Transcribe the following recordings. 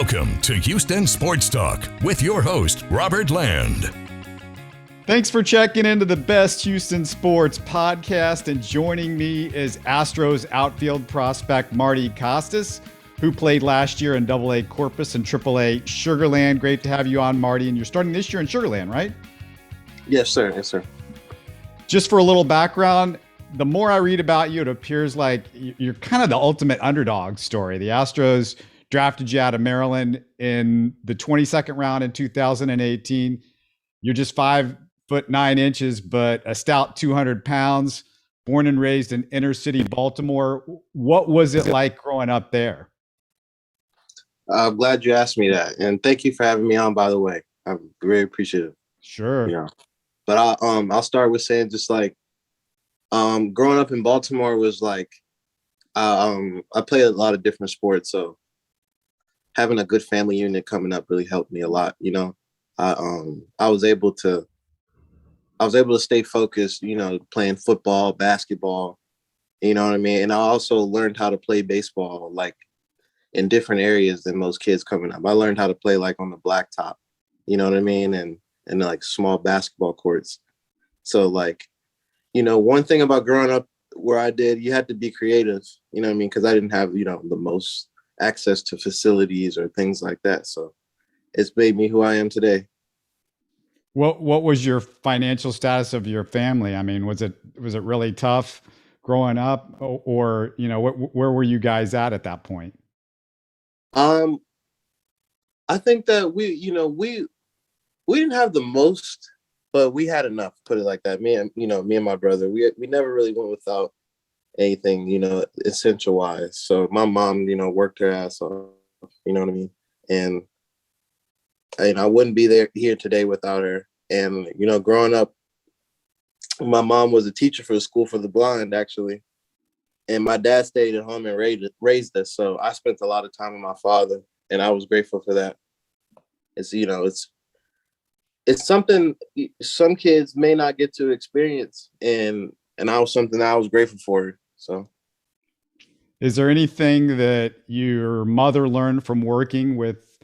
Welcome to Houston Sports Talk with your host, Robert Land. Thanks for checking into the best Houston sports podcast. And joining me is Astros outfield prospect Marty Costes, who played last year in AA Corpus and AAA Sugar Land. Great to have you on, Marty. And you're starting this year in Sugar Land, right? Yes, sir. Yes, sir. Just for a little background, the more I read about you, it appears like you're kind of the ultimate underdog story. The Astros drafted you out of Maryland in the 22nd round in 2018. You're just 5'9", but a stout 200 pounds, born and raised in inner city Baltimore. What was it like growing up there? I'm glad you asked me that. And thank you for having me on, by the way. I'm very appreciative. Sure. Yeah. But I'll start with saying just like, growing up in Baltimore was like, I played a lot of different sports. So having a good family unit coming up really helped me a lot. You know, I was able to stay focused, you know, playing football, basketball, you know what I mean? And I also learned how to play baseball, like in different areas than most kids coming up. I learned how to play like on the blacktop, you know what I mean? And like small basketball courts. So like, you know, one thing about growing up where I did, you had to be creative, you know what I mean? Because I didn't have, you know, the most access to facilities or things like that. So it's made me who I am today. What was your financial status of your family? I mean, was it really tough growing up, or you know, where were you guys at that point? I think that we didn't have the most, but we had enough, put it like that. Me and my brother, we never really went without anything, you know, essential wise. So my mom, you know, worked her ass off, you know what I mean? And I wouldn't be here today without her. And, you know, growing up, my mom was a teacher for the School for the Blind, actually. And my dad stayed at home and raised us. So I spent a lot of time with my father, and I was grateful for that. It's, you know, it's something some kids may not get to experience. And I was something that I was grateful for. So. Is there anything that your mother learned from working with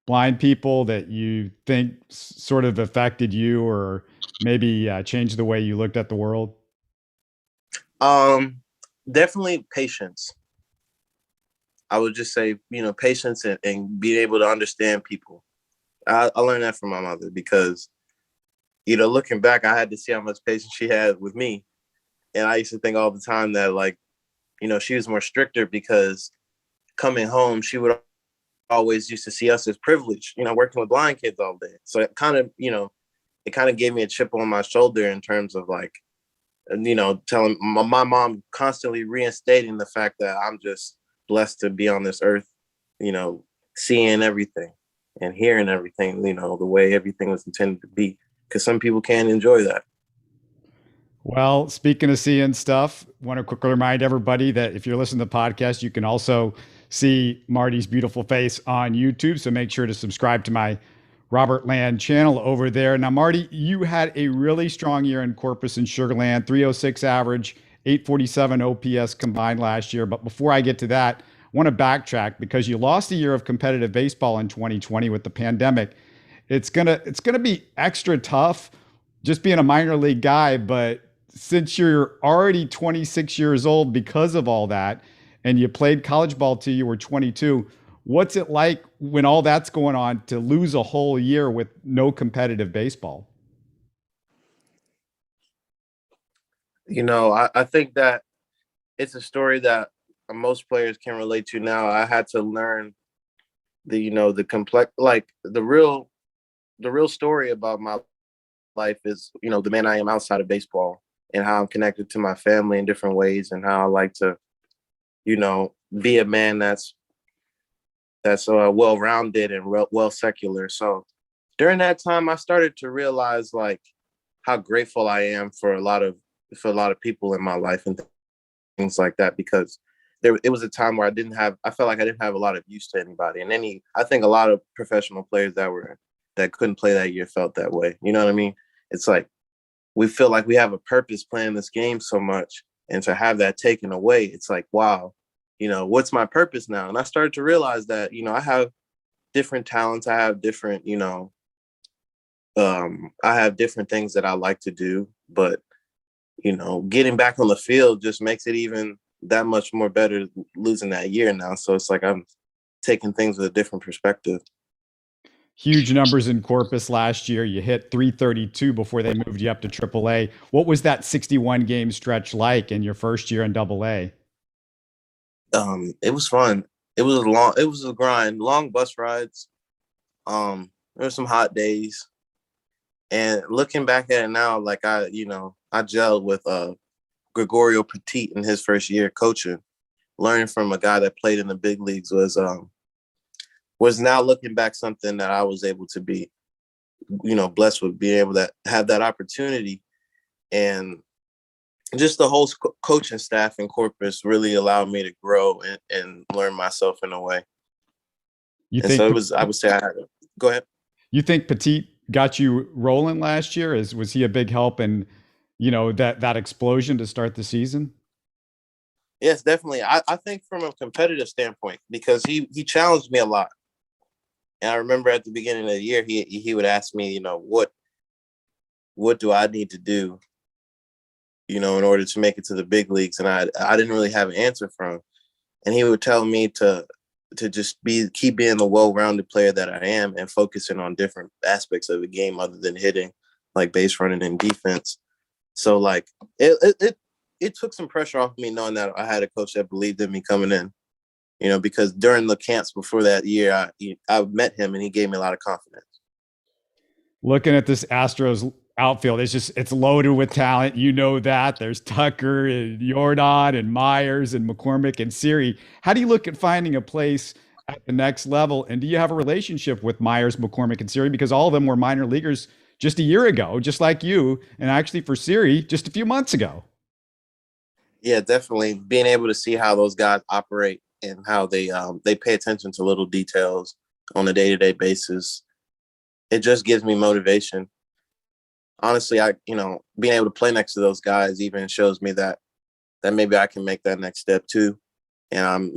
blind people that you think sort of affected you, or maybe changed the way you looked at the world? Definitely patience. I would just say, you know, patience and being able to understand people. I learned that from my mother because, you know, looking back, I had to see how much patience she had with me. And I used to think all the time that, like, you know, she was more stricter because coming home, she would always used to see us as privileged, you know, working with blind kids all day. So it kind of, you know, gave me a chip on my shoulder in terms of like, you know, telling my mom constantly reinstating the fact that I'm just blessed to be on this earth, you know, seeing everything and hearing everything, you know, the way everything was intended to be, because some people can't enjoy that. Well, speaking of seeing stuff, I want to quickly remind everybody that if you're listening to the podcast, you can also see Marty's beautiful face on YouTube. So make sure to subscribe to my Robert Land channel over there. Now, Marty, you had a really strong year in Corpus and Sugar Land, 306 average, 847 OPS combined last year. But before I get to that, I want to backtrack because you lost a year of competitive baseball in 2020 with the pandemic. It's gonna be extra tough just being a minor league guy, but since you're already 26 years old because of all that, and you played college ball till you were 22, what's it like when all that's going on to lose a whole year with no competitive baseball? You know, I think that it's a story that most players can relate to now. I had to learn the complex, like the real story about my life is, you know, the man I am outside of baseball, and how I'm connected to my family in different ways, and how I like to, you know, be a man that's well-rounded and well secular. So during that time, I started to realize like how grateful I am for a lot of people in my life and things like that, because it was a time where I felt like I didn't have a lot of use to anybody. And I think a lot of professional players that couldn't play that year felt that way. You know what I mean? It's like, we feel like we have a purpose playing this game so much, and to have that taken away, it's like, wow, you know, what's my purpose now? And I started to realize that, you know, I have different talents. I have different, I have different things that I like to do, but getting back on the field just makes it even that much more better losing that year now. So it's like I'm taking things with a different perspective. Huge numbers in Corpus last year. You hit 332 before they moved you up to AAA. What was that 61 game stretch like in your first year in AA? It was fun. It was a grind, long bus rides. There were some hot days. And looking back at it now, like I gelled with Gregorio Petit in his first year coaching. Learning from a guy that played in the big leagues was now looking back something that I was able to be, blessed with being able to have that opportunity. And just the whole coaching staff in Corpus really allowed me to grow and learn myself in a way. I would say go ahead. You think Petit got you rolling last year? Was he a big help in, that explosion to start the season? Yes, definitely. I think from a competitive standpoint, because he challenged me a lot. And I remember at the beginning of the year, he would ask me, what do I need to do, in order to make it to the big leagues? And I didn't really have an answer for him. And he would tell me to just keep being the well-rounded player that I am and focusing on different aspects of the game other than hitting, like base running and defense. So like it took some pressure off me knowing that I had a coach that believed in me coming in, because during the camps before that year, I met him and he gave me a lot of confidence. Looking at this Astros outfield, it's loaded with talent. You know that. There's Tucker and Jordan and Myers and McCormick and Siri. How do you look at finding a place at the next level? And do you have a relationship with Myers, McCormick, and Siri? Because all of them were minor leaguers just a year ago, just like you. And actually for Siri, just a few months ago. Yeah, definitely. Being able to see how those guys operate and how they pay attention to little details on a day-to-day basis, it just gives me motivation. Honestly, being able to play next to those guys even shows me that maybe I can make that next step too. And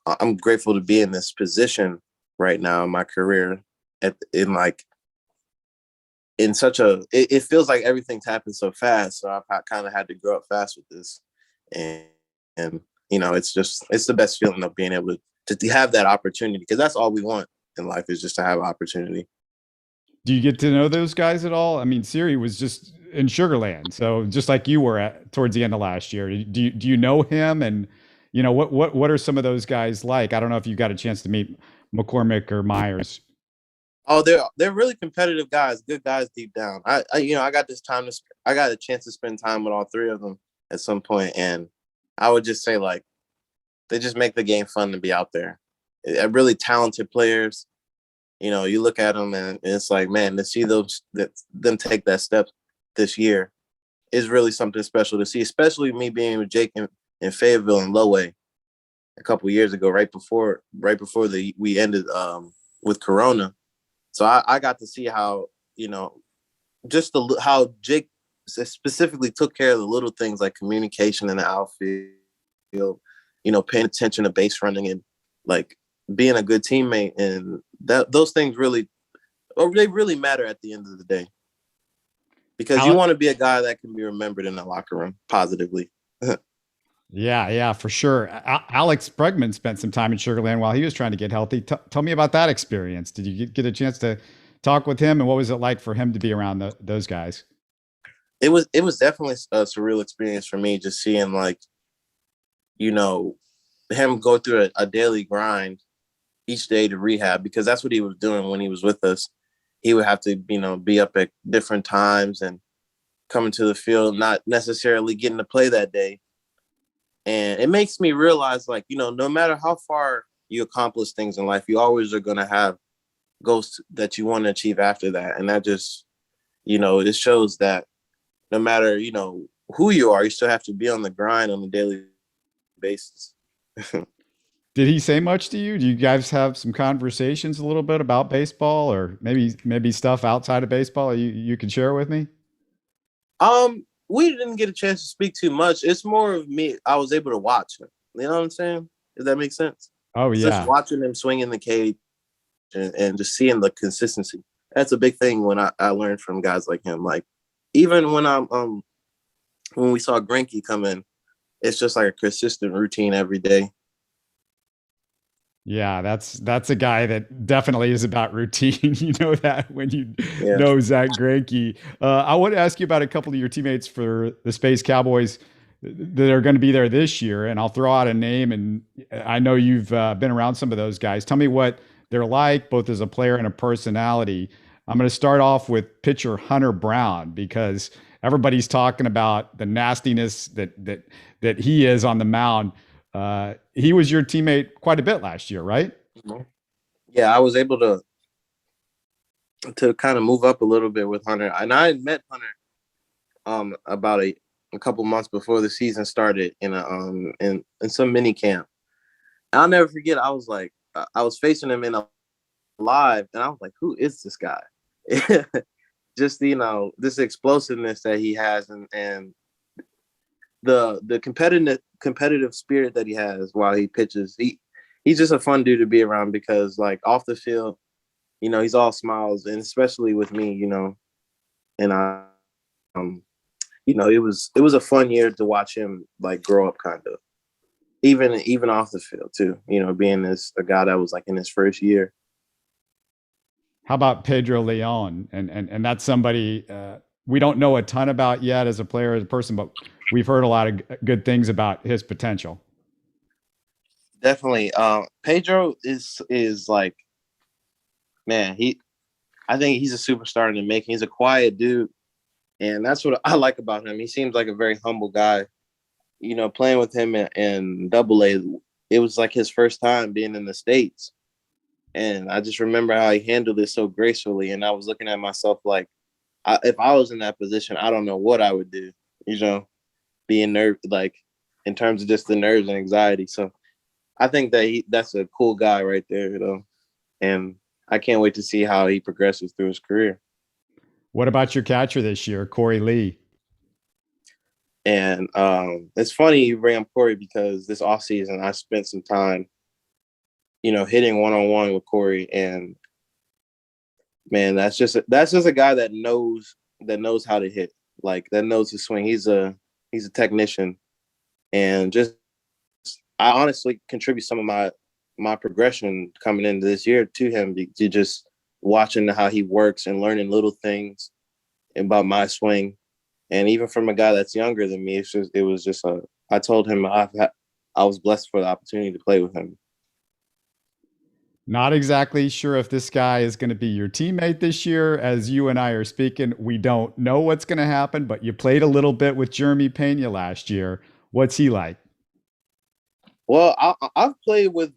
I'm grateful to be in this position right now in my career. It feels like everything's happened so fast. So I kind of had to grow up fast with this, and it's the best feeling of being able to have that opportunity, because that's all we want in life, is just to have opportunity. Do you get to know those guys at all? I mean, Siri was just in Sugar Land, so just like you were towards the end of last year. Do you know him? And what are some of those guys like? I don't know if you got a chance to meet McCormick or Myers. Oh, they're really competitive guys, good guys deep down. I got a chance to spend time with all three of them at some point, and I would just say, like, they just make the game fun to be out there. They're really talented players. You look at them and it's like, man, to see them take that step this year is really something special to see, especially me being with Jake in Fayetteville and Lowey a couple of years ago, right before we ended with Corona. So I got to see how, how Jake specifically took care of the little things like communication in the outfield, paying attention to base running and like being a good teammate, and those things really matter at the end of the day, because you want to be a guy that can be remembered in the locker room positively. Yeah, for sure. Alex Bregman spent some time in Sugar Land while he was trying to get healthy. Tell me about that experience. Did you get a chance to talk with him, and what was it like for him to be around those guys? It was definitely a surreal experience for me, just seeing, like, him go through a daily grind each day to rehab, because that's what he was doing when he was with us. He would have to, be up at different times and coming to the field, not necessarily getting to play that day. And it makes me realize, like, no matter how far you accomplish things in life, you always are going to have goals that you want to achieve after that. And that just, it shows that no matter, who you are, you still have to be on the grind on a daily basis. Did he say much to you? Do you guys have some conversations a little bit about baseball, or maybe stuff outside of baseball you can share with me? We didn't get a chance to speak too much. It's more of me. I was able to watch him. You know what I'm saying? Does that make sense? Oh, yeah. Just watching him swing in the cage and just seeing the consistency. That's a big thing when I learned from guys like him. Like even when we saw Greinke come in, it's just like a consistent routine every day. Yeah, that's a guy that definitely is about routine. You know that when you Yeah. know Zach Greinke. I want to ask you about a couple of your teammates for the Space Cowboys that are going to be there this year, and I'll throw out a name. And I know you've been around some of those guys. Tell me what they're like, both as a player and a personality. I'm going to start off with pitcher Hunter Brown because everybody's talking about the nastiness that he is on the mound. He was your teammate quite a bit last year, right? Mhm. Yeah, I was able to kind of move up a little bit with Hunter, and I had met Hunter about a couple months before the season started in in some mini camp. And I'll never forget. I was like, I was facing him in a live, and I was like, who is this guy? Just this explosiveness that he has, and the competitive spirit that he has while he pitches. He's just a fun dude to be around because like off the field, he's all smiles, and especially with me, and it was a fun year to watch him like grow up kind of. Even off the field too, being a guy that was like in his first year. How about Pedro Leon? And that's somebody we don't know a ton about yet as a player, as a person, but we've heard a lot of good things about his potential. Definitely. Pedro is like, man, I think he's a superstar in the making. He's a quiet dude, and that's what I like about him. He seems like a very humble guy. Playing with him in AA, it was like his first time being in the States. And I just remember how he handled it so gracefully. And I was looking at myself like, if I was in that position, I don't know what I would do, being nervous, like in terms of just the nerves and anxiety. So I think that's a cool guy right there, and I can't wait to see how he progresses through his career. What about your catcher this year, Korey Lee? And it's funny you bring up Korey because this offseason I spent some time, hitting one-on-one with Korey, and man, that's just a guy that knows how to hit, like that knows his swing. He's a technician, and just I honestly contribute some of my progression coming into this year to him, to just watching how he works and learning little things about my swing. And even from a guy that's younger than me, I told him I was blessed for the opportunity to play with him. Not exactly sure if this guy is going to be your teammate this year. As you and I are speaking, we don't know what's going to happen, but you played a little bit with Jeremy Pena last year. What's he like? Well, I've played with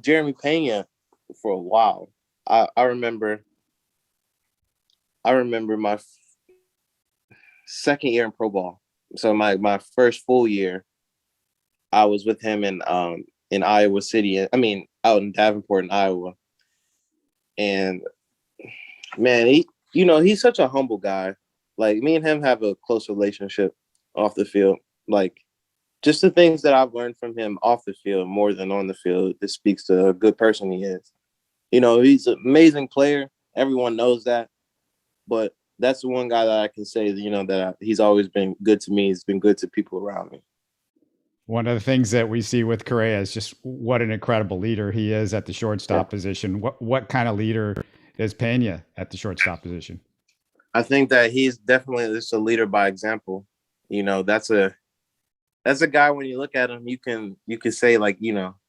Jeremy Pena for a while. I remember my second year in pro ball. So my first full year, I was with him in Iowa City. I mean, out in Davenport in Iowa. And man, he's such a humble guy. Like me and him have a close relationship off the field. Like just the things that I've learned from him off the field more than on the field, this speaks to a good person he is. He's an amazing player. Everyone knows that. But that's the one guy that I can say, he's always been good to me. He's been good to people around me. One of the things that we see with Correa is just what an incredible leader he is at the shortstop position. What kind of leader is Pena at the shortstop position? I think that he's definitely just a leader by example. That's a guy, when you look at him, you can say like,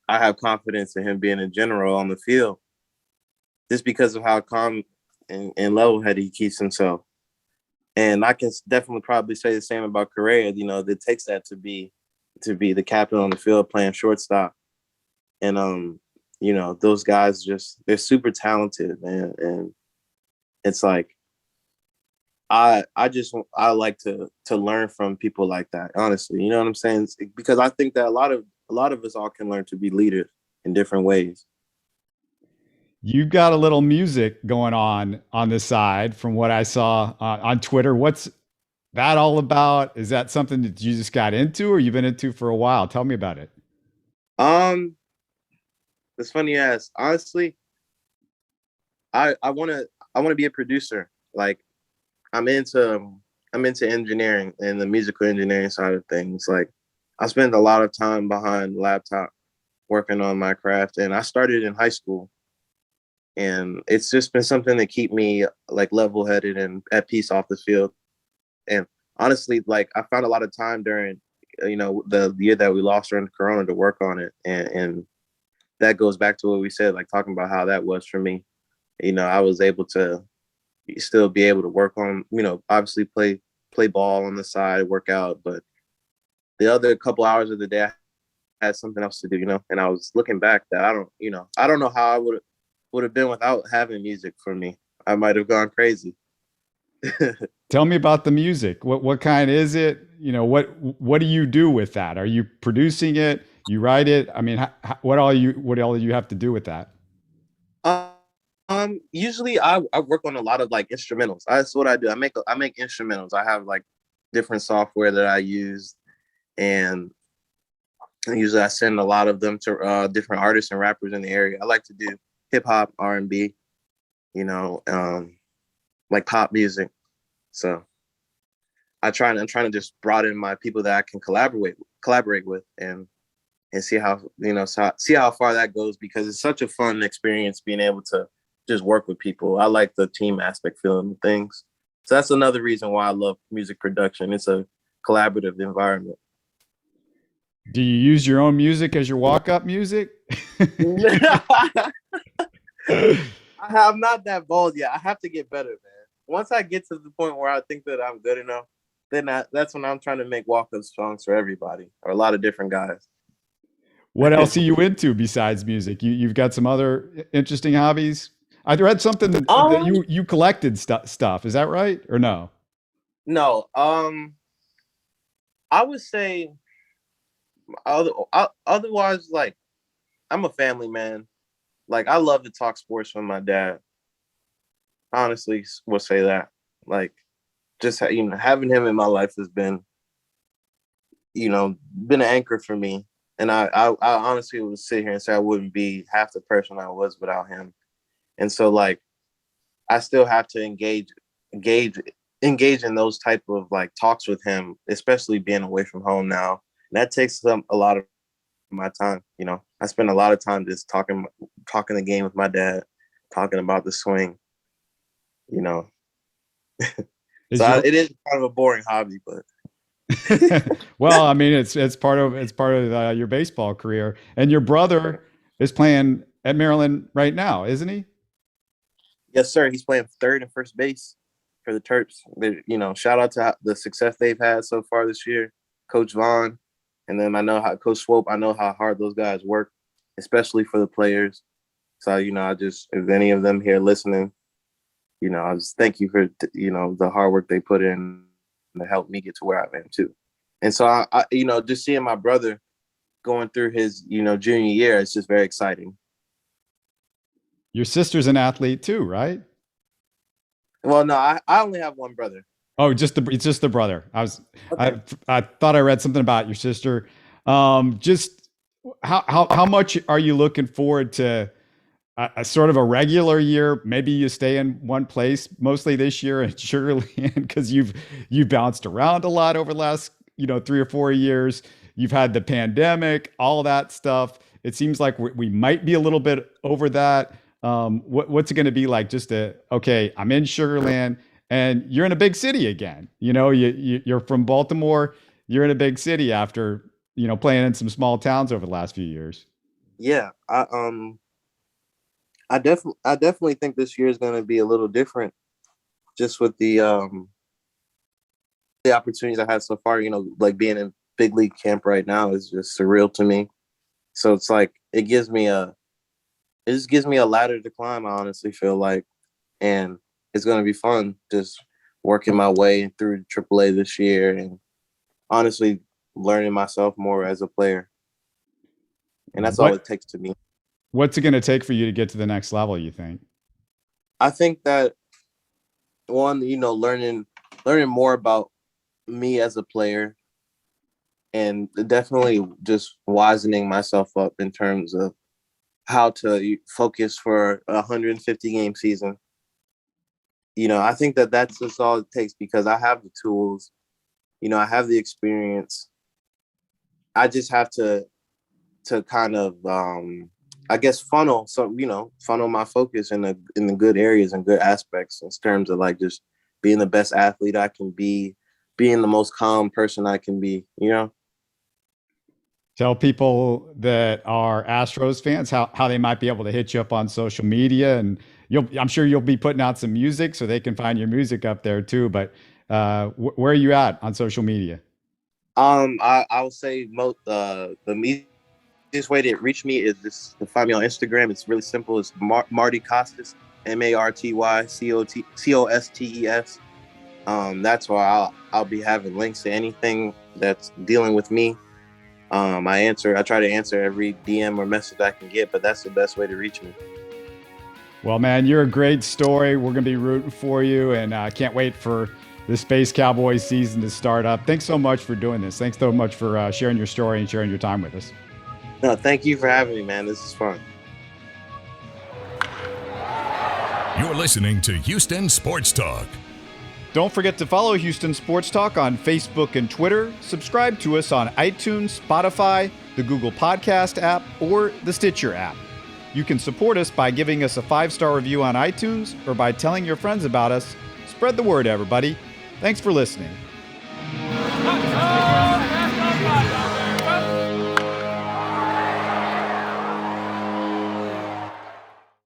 I have confidence in him being a general on the field just because of how calm and level-headed he keeps himself. And I can definitely probably say the same about Correa. It takes that to be the captain on the field playing shortstop. And those guys they're super talented, man. And it's like I like to learn from people like that, honestly. You know what I'm saying? Because I think that a lot of us all can learn to be leaders in different ways. You've got a little music going on the side from what I saw on Twitter. What's that all about? Is that something that you just got into or you've been into for a while? Tell me about it. It's funny you ask. Honestly, I wanna be a producer. Like I'm into I'm into engineering and the musical engineering side of things. Like I spend a lot of time behind the laptop working on my craft, and I started in high school, and it's just been something to keep me like level headed and at peace off the field. And honestly, like I found a lot of time during the year that we lost during Corona to work on it, and that goes back to what we said, like talking about how that was for me. I was able to still be able to work on, obviously play ball on the side, work out, but the other couple hours of the day I had something else to do, and I was looking back that I don't know how I would have been without having music for me. I might have gone crazy. Tell me about the music. What kind is it? What do you do with that? Are you producing it? You write it? I mean, what all you have to do with that? Usually I work on a lot of like instrumentals. That's what I do. I make instrumentals. I have like different software that I use, and usually I send a lot of them to different artists and rappers in the area. I like to do hip hop, R&B, like pop music. So I'm trying to just broaden my people that I can collaborate with, and see how see how far that goes, because it's such a fun experience being able to just work with people. I like the team aspect feeling of things. So that's another reason why I love music production. It's a collaborative environment. Do you use your own music as your walk-up music? I'm not that bold yet. I have to get better, man. Once I get to the point where I think that I'm good enough, then that's when I'm trying to make walk-up songs for everybody, or a lot of different guys. What else are you into besides music? You've got some other interesting hobbies? I read something that you collected stuff. Is that right or no? No. I would say otherwise, like I'm a family man. Like I love to talk sports with my dad. Honestly, will say that. Like just having him in my life has been been an anchor for me. And I honestly would sit here and say I wouldn't be half the person I was without him. And so like I still have to engage in those type of like talks with him, especially being away from home now. And that takes a lot of my time. I spend a lot of time just talking the game with my dad, talking about the swing. It is kind of a boring hobby, but well, I mean, it's part of your baseball career, and your brother is playing at Maryland right now, isn't he? Yes, sir. He's playing third and first base for the Terps. Shout out to the success they've had so far this year, Coach Vaughn, and then I know how Coach Swope. I know how hard those guys work, especially for the players. So I just, if any of them here listening, I just thank you for the hard work they put in to help me get to where I am too. And so I just seeing my brother going through his junior year, it's just very exciting. Your sister's an athlete too, right? Well, no, I only have one brother. Oh, it's just the brother. Okay. I thought I read something about your sister. Just how much are you looking forward to a sort of a regular year? Maybe you stay in one place mostly this year at Sugar Land because you've bounced around a lot over the last 3 or 4 years. You've had the pandemic, all that stuff. It seems like we might be a little bit over that. What's it going to be like? Okay, I'm in Sugar Land and you're in a big city again. You're from Baltimore. You're in a big city after playing in some small towns over the last few years. Yeah, I definitely think this year is going to be a little different, just with the opportunities I had so far. Like being in big league camp right now is just surreal to me. So it's like it just gives me a ladder to climb. I honestly feel like, and it's going to be fun just working my way through AAA this year, and honestly learning myself more as a player. And that's all it takes to me. What's it going to take for you to get to the next level, you think? I think that one, learning more about me as a player, and definitely just wisening myself up in terms of how to focus for a 150 game season. I think that's just all it takes, because I have the tools, I have the experience. I just have to kind of, I guess, funnel my focus in the good areas and good aspects, in terms of like just being the best athlete I can be, being the most calm person I can be, Tell people that are Astros fans how they might be able to hit you up on social media, and I'm sure you'll be putting out some music so they can find your music up there too. But where are you at on social media? I would say the easiest way to reach me is just to find me on Instagram. It's really simple. It's Marty Costes, MartyCostes. That's where I'll be having links to anything that's dealing with me. I try to answer every DM or message I can get, but that's the best way to reach me. Well, man, you're a great story. We're going to be rooting for you, and I can't wait for the Space Cowboys season to start up. Thanks so much for doing this. Thanks so much for sharing your story and sharing your time with us. No, thank you for having me, man. This is fun. You're listening to Houston Sports Talk. Don't forget to follow Houston Sports Talk on Facebook and Twitter. Subscribe to us on iTunes, Spotify, the Google Podcast app, or the Stitcher app. You can support us by giving us a 5-star review on iTunes or by telling your friends about us. Spread the word, everybody. Thanks for listening.